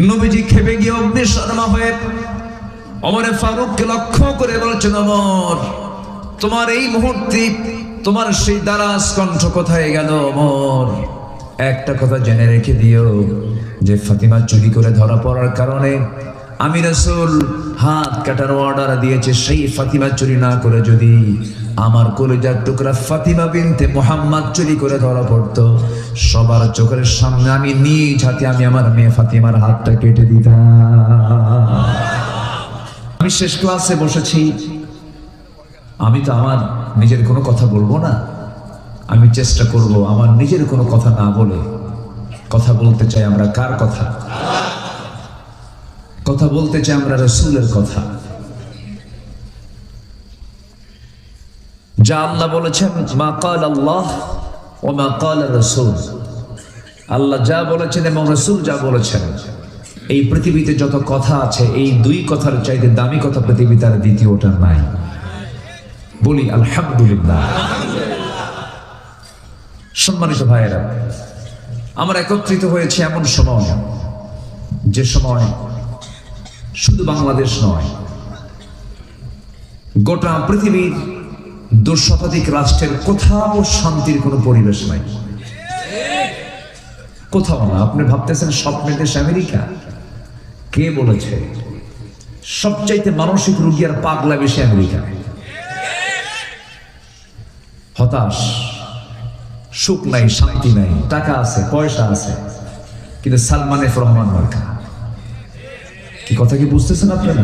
নবীজি খেপে গিয়ে অগ্নিশর্মা হয়ে ওমর ফারুককে লক্ষ্য করে বলছেন, ওমর, তোমার এই মুহূর্তে তোমার সেই দারাজ কণ্ঠ কোথায় গেল? ওমর, একটা কথা জেনে রেখে দিও যে ফাতিমা চুরি করে ধরা পড়ার কারণে আমি রাসূল হাত কাটার অর্ডার দিয়েছে। সেই ফাতিমা চুরি না করে যদি আমার কলিজার টুকরা ফাতিমা বিনতে মুহাম্মদ চুরি করে ধরা পড়তো, সবার চোখের সামনে আমি নিজ হাতে আমি আমার মেয়ে ফাতিমার হাতটা কেটে দিতাম। আমি শেষ ক্লাসে বসেছি, আমি তো আমার নিজের কোনো কথা বলবো না, আমি চেষ্টা করব আমার নিজের কোনো কথা না বলে কথা বলতে চাই আমরা কার কথা? কথা বলতে চাই আমরা রাসূলের কথা। যা আল্লাহ বলেছেন, মা ক্বাল আল্লাহ ওয়া মা ক্বাল রাসূল, আল্লাহ যা বলেছেন এবং রাসূল যা বলেছেন, এই পৃথিবীতে যত কথা আছে এই দুই কথার চাইতে দামি কথা পৃথিবীতে আর দ্বিতীয়টা নাই। বলি আলহামদুলিল্লাহ। সম্মানিত ভাইয়েরা, আমরা একত্রিত হয়েছি এমন সময়, যে সময় শুধু বাংলাদেশ নয়, গোটা পৃথিবীর 2 শতাধিক রাষ্ট্রের কোথাও শান্তির কোনো পরিবেশ নাই, কোথাও না। আপনি ভাবতেছেন স্বপ্নের দেশ আমেরিকা? কে বলেছে? সবচাইতে মানসিক রোগী আর পাগলা বেশি আমেরিকা। হতাশ, সুখ নাই, শান্তি নাই, টাকা আছে, পয়সা আছে, কিন্তু সালমান এফ রহমান মার্কা। কি কথা কি বুঝতেছেন আপনারা?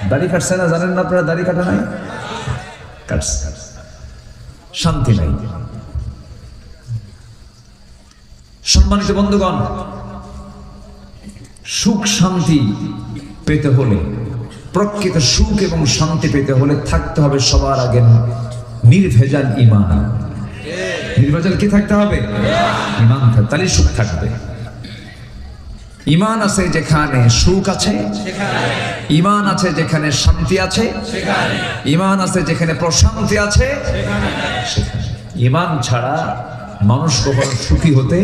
দাড়ি কাটছে না, জানেন না আপনারা? দাড়ি কাটা নাই, কাটছে, শান্তি নাই। সম্মানিত বন্ধুগণ, সুখ শান্তি পেতে হলে, প্রকৃত সুখ এবং শান্তি পেতে হলে থাকতে হবে সবার আগে নির্ভেজাল ঈমান। নির্ভেজাল কি থাকতে হবে? ঈমান থাকতে, তাহলে সুখ থাকবে। ঈমান আছে যেখানে সুখ আছে, ঈমান আছে যেখানে শান্তি আছে, ঈমান আছে যেখানে প্রশান্তি আছে, ঈমান ছাড়া মানুষ কখনো সুখী হতে,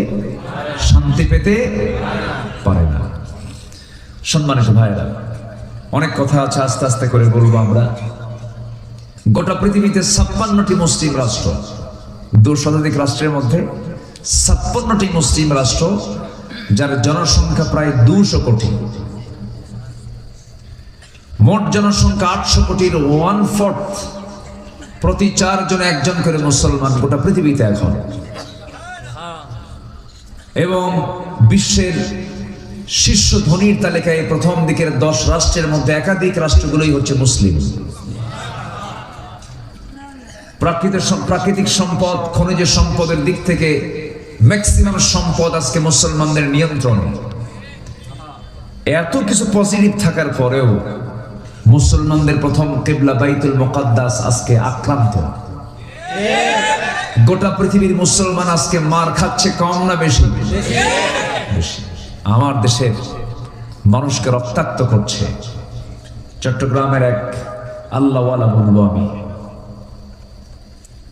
শান্তি পেতে পারে না। সম্মানিত ভাইয়েরা, অনেক কথা আছে, আস্তে আস্তে করে বলবো আমরা। গোটা পৃথিবীতে 56টি মুসলিম রাষ্ট্র, 2 শতাধিক রাষ্ট্রের মধ্যে 56টি মুসলিম রাষ্ট্র, যার জনসংখ্যা প্রায় 200 কোটি। মোট জনসংখ্যা 800 কোটির 1/4, প্রতি 4 জন 1 জন করে মুসলমান গোটা পৃথিবীতে এখন। এবং বিশ্বের শীর্ষ ধনীর তালিকায় প্রথম দিকের 10 রাষ্ট্রের মধ্যে একাধিক রাষ্ট্রগুলোই হচ্ছে মুসলিম। প্রাকৃতিক সম্পদ, খনিজ সম্পদের দিক থেকে ম্যাক্সিমাম সম্পদ আজকে মুসলমানদের নিয়ন্ত্রণে। এত কিছু পজিটিভ থাকার পরেও মুসলমানদের প্রথম কিবলা বাইতুল মুকাদ্দাস আজকে আক্রান্ত। গোটা পৃথিবীর মুসলমান আজকে মার খাচ্ছে, কম না বেশি? বেশি। আমার দেশের মানুষকে রক্তাক্ত করছে। চট্টগ্রামের এক আল্লাহওয়ালা বলবো আমি,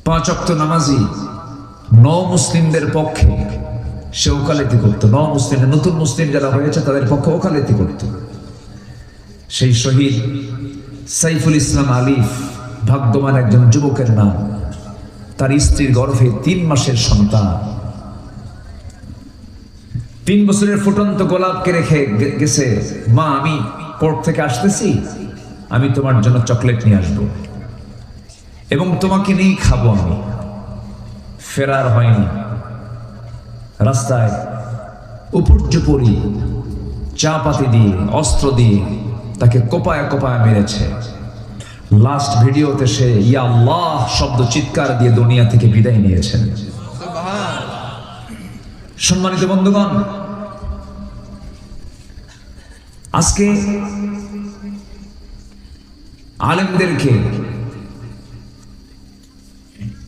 5 ওয়াক্ত নামাজি, মুসলিমদের পক্ষে সে ওকালতি করতো। মুসলিম, নতুন মুসলিম যারা হয়েছে তাদের পক্ষে ওকালতি করত। সেই শহীদ সাইফুল ইসলাম আলিফ, ভাগ্যবান একজন যুবকের নাম। তার স্ত্রীর গর্ভে 3 মাসের সন্তান। 3 বছরের ফুটন্ত গোলাপকে রেখে গেছে, মা আমি কোর্ট থেকে আসতেছি, আমি তোমার জন্য চকলেট নিয়ে আসবো এবং তোমাকে নিয়েই খাবো। আমি ফেরার হয়নি, রাস্তায় উপর্যুপরি চাপাতি দিয়ে, অস্ত্র দিয়ে তাকে কোপায় কোপায় মেরেছে। লাস্ট ভিডিওতে সে ইয়া আল্লাহ শব্দ চিৎকার দিয়ে দুনিয়া থেকে বিদায় নিয়েছেন। সম্মানিত বন্ধুগণ, আজকে আলেমদেরকে,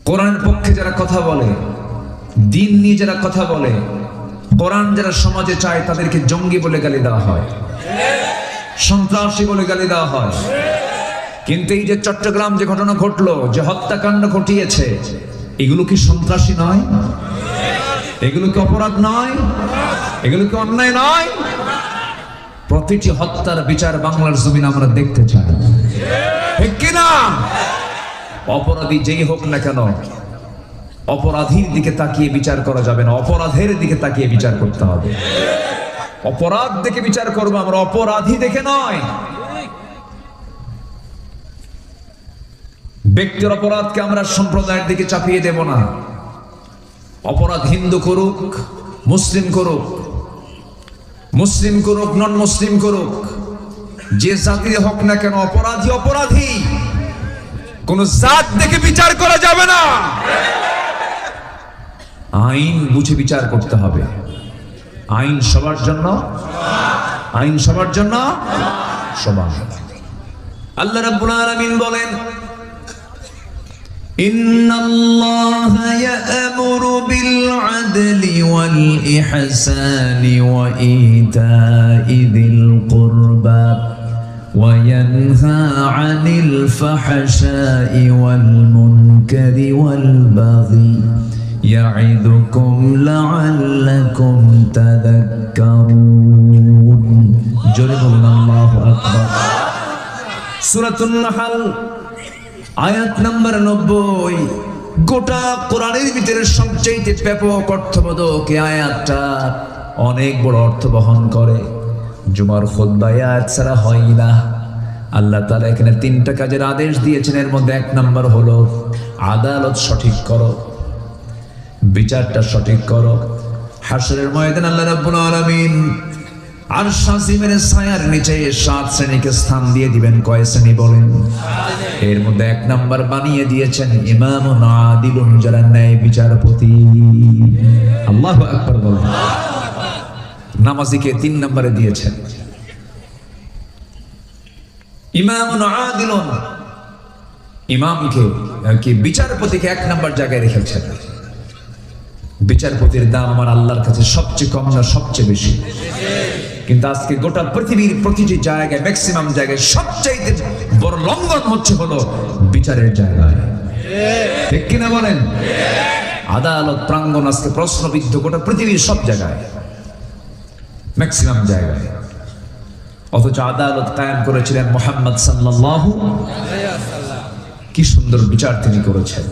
কোরআনের পক্ষে যারা কথা বলে, দিন নিয়ে যারা কথা বলে, কোরআন যারা সমাজে চায়, তাদেরকে জঙ্গি বলে গালি দেওয়া হয়, সন্ত্রাসী বলে গালি দেওয়া হয়। কিন্তু এই যে চট্টগ্রাম যে ঘটনা ঘটলো, যে হত্যাকাণ্ড ঘটিয়েছে, এগুলো কি সন্ত্রাসী নয়? এগুলো কি অপরাধ নয়? এগুলো কি অন্যায় নয়? প্রতিটি হত্যার বিচার বাংলার জমিন আমরা দেখতে চাই, ঠিক কিনা? অপরাধী যেই হোক না কেন, অপরাধীর দিকে তাকিয়ে বিচার করা যাবে না, অপরাধের দিকে তাকিয়ে বিচার করতে হবে। অপরাধ দেখে বিচার করবো আমরা, অপরাধী দেখে নয়। ব্যক্তির অপরাধকে আমরা সম্প্রদায়ের দিকে চাপিয়ে দেব না। অপরাধ হিন্দু করুক, মুসলিম করুক, মুসলিম করুক, নন মুসলিম করুক, যে জাতির হোক না কেন, অপরাধী অপরাধী। কোন জাত দেখে বিচার করা যাবে না। আইন বুঝে বিচার করতে হবে। আইন সবার জন্য, আইন সবার জন্য সমান। আল্লাহ রাব্বুল আলামিন বলেন, ইন্নাল্লাহা ইয়া'মুরু বিল আদলি ওয়াল ইহসানি ওয়া ইতা'i যিল কুরবা ওয়া ইয়ানহা আনিল ফাহশাই ওয়াল মুনকারি ওয়াল বাগি ইয়া'iদুকুম লা'আল্লাকুম তাযাক্কারুন। জোরে বলুন আল্লাহু আকবার। সূরাতুন নাহল আয়াত নাম্বার 90। গোটা কোরআনের ভিতরে সবচেয়ে ব্যাপক অর্থবোধক এই আয়াতটা অনেক বড় অর্থ বহন করে। জুমার খুতবায় আয়াত ছাড়া হয় না। আল্লাহ তাআলা এখানে 3টা কাজের আদেশ দিয়েছেন। এর মধ্যে 1 নাম্বার হলো আদালত সঠিক করো, বিচারটা সঠিক করো। হাশরের ময়দানে আল্লাহ রাব্বুল আলামিন আরশ আজিমের ছায়ার নিচে 7 শ্রেণীকে স্থান দিয়ে দিবেন। কয় শ্রেণী বলেন? এর মধ্যে 1 নাম্বার বানিয়ে দিয়েছেন ইমামুন আদিলুন, যারা ন্যায় বিচারপতি। আল্লাহু আকবার বলেন। নামাজীকে 3 নম্বরে দিয়েছেন ইমামুন আদিলুন, ইমামকে কি বিচারপতিকে 1 নম্বর জায়গায় রেখেছেন। বিচারপতির দাম আমার আল্লাহর কাছে সবচেয়ে কম না সবচেয়ে বেশি? কিন্তু আজকে গোটা পৃথিবীর প্রতিটি জায়গায়, ম্যাক্সিমাম জায়গায় সবচেয়ে বড় লঙ্ঘন হলো বিচারের জায়গায়, ঠিক কিনা বলেন? আদালত প্রাঙ্গণ আজকে প্রশ্নবিদ্ধ গোটা পৃথিবীর সব জায়গায়, ম্যাক্সিমাম জায়গায়। অথচ আদালত কায়েম করেছিলেন মুহাম্মদ সাল্লাল্লাহু আলাইহি ওয়াসাল্লাম। কি সুন্দর বিচার তিনি করেছেন।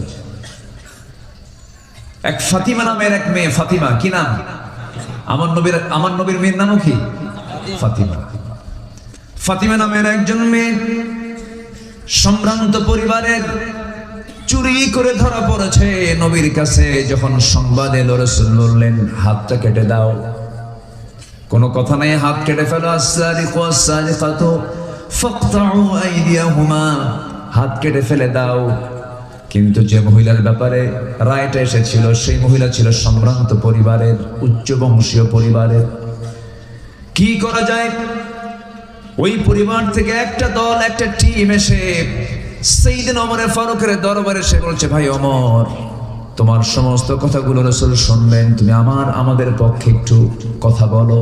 এক ফাতিমা নামের এক মেয়ে, ফাতিমা কি নাম? আমার নবীর মেয়ের নামও কি? ফাতিমা। ফাতিমা নামের একজন মেয়ে সম্ভ্রান্ত পরিবারের, চুরি করে ধরা পড়েছে। নবীর কাছে যখন সংবাদ এলো, রাসূল বললেন হাতটা কেটে দাও। কোনো কথা নাই, হাত কেটে ফেলো। আস-সারিকু ওয়াস-সারিকাতু ফাকতাউ আইদিয়াহুমা, হাত কেটে ফেলে দাও। কিন্তু যে মহিলার ব্যাপারে রায়টা এসেছিল, সেই মহিলা ছিল সম্ভ্রান্ত পরিবারের, উচ্চ বংশীয় পরিবারের। কি করা যায়? ওই পরিবার থেকে একটা দল, একটা টিম এসে সাইয়েদনা ওমর ফারুকের দরবারে এসে বলছে, ভাই ওমর, তোমার সমস্ত কথাগুলো রাসূল শুনবেন, তুমি আমাদের পক্ষে একটু কথা বলো।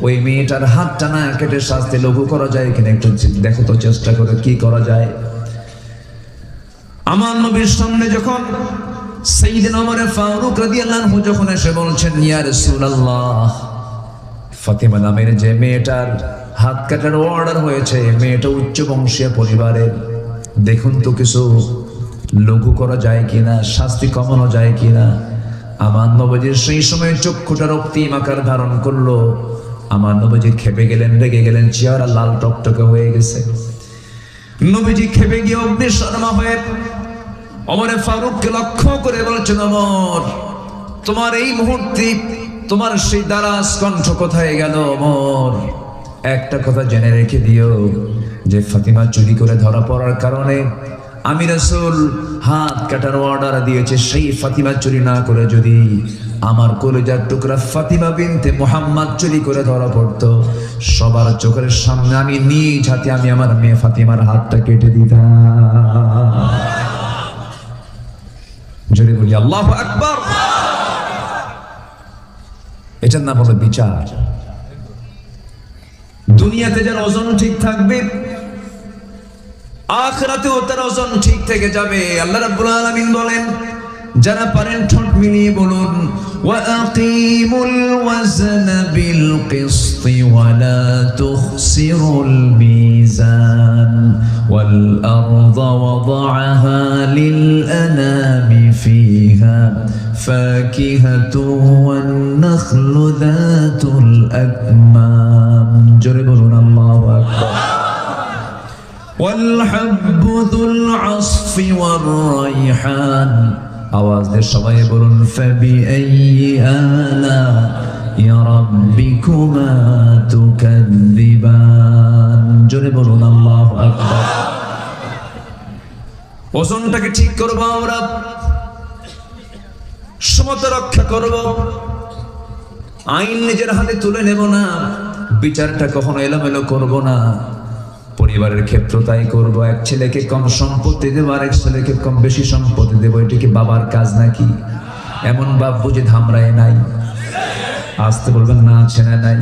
ওই মেয়েটার হাতটা না কেটে শাস্তি লঘু করা যায় কিনা একটু দেখো তো, চেষ্টা করে কি করা যায়। আমার নবীর সামনে যখন সাইয়েদনা ওমর ফারুক রাদিয়াল্লাহু আনহু যখন এসে বলছেন, ইয়া রাসূলুল্লাহ, ফাতিমা নামের যে মেয়েটার হাত কাটার অর্ডার হয়েছে, মেয়েটা উচ্চ বংশীয় পরিবারের, দেখুন তো কিছু লঘু করা যায় কিনা, শাস্তি কমানো যায় কিনা। আমার নবীজির সেই সময় চক্ষুটা রক্তিম আকার ধারণ করলো। আমার নবীজি খেপে গেলেন, রেগে গেলেন, চেহারা লাল টকটকে হয়ে গেছে। নবীজি খেপে গিয়ে অগ্নিশর্মা হয়ে ওমর ফারুককে লক্ষ্য করে বলছেন, ওমর, তোমার এই মুহূর্তে তোমার সেই দারাজ কণ্ঠ কোথায় গেল? ওমর, একটা কথা জেনে রেখে দিও যে ফাতিমা চুরি করে ধরা পড়ার কারণে আমি রাসূল হাত কাটার অর্ডার দিয়েছে। সেই ফাতিমা চুরি না করে যদি আমার কলিজার টুকরা ফাতিমা বিনতে মুহাম্মদ চুরি করে ধরা পড়তো, সবার চোখের সামনে আমি নিজ হাতে আমি আমার মেয়ে ফাতিমার হাতটা কেটে দিতাম। জোরে বলি আল্লাহু আকবার। এটার নাম হলো বিচার। দুনিয়াতে যার ওজন ঠিক থাকবে, আখিরাতেও তার ওজন ঠিক থেকে যাবে। আল্লাহ রাব্বুল আলামিন বলেন, যারা পারেন ঠোঁট মিলিয়ে বলুন ওয়াকিমুল ওয়াজনা বিল কিসতি ওয়ালা তুখসিরুল মিজান ওয়াল আরযা ওয়াদাআহা লিল আনামি ফিহা ফাকিহাতুন ওয়ান নাখলু যাতুল আকমাম। জোরে বলুন আল্লাহু আকবার। ওয়াল হাব্বু যুল আসফি ওয়ার রাইহান। আওয়াজ দিয়ে সবাই বলুন ফাবিআইয়ি আলা'i রাব্বিকুমা তুকাযযিবান। জোরে বলুন আল্লাহু আকবার। ওজনটাকে ঠিক করব, আমরা সমতা রক্ষা করব, আইন নিজের হাতে তুলে নেব না, বিচারটা কখনো এলোমেলো করব না। পরিবারের ক্ষেত্র তাই করবো, এক ছেলেকে কম সম্পত্তি দেবো, আরেক ছেলেকে কম বেশি সম্পত্তি দেবো। এটা কি বাবার কাজ নাকি? এমন বাপ বুঝে ধামরায় নাই? আসতে বলবেন না, আছে না নাই?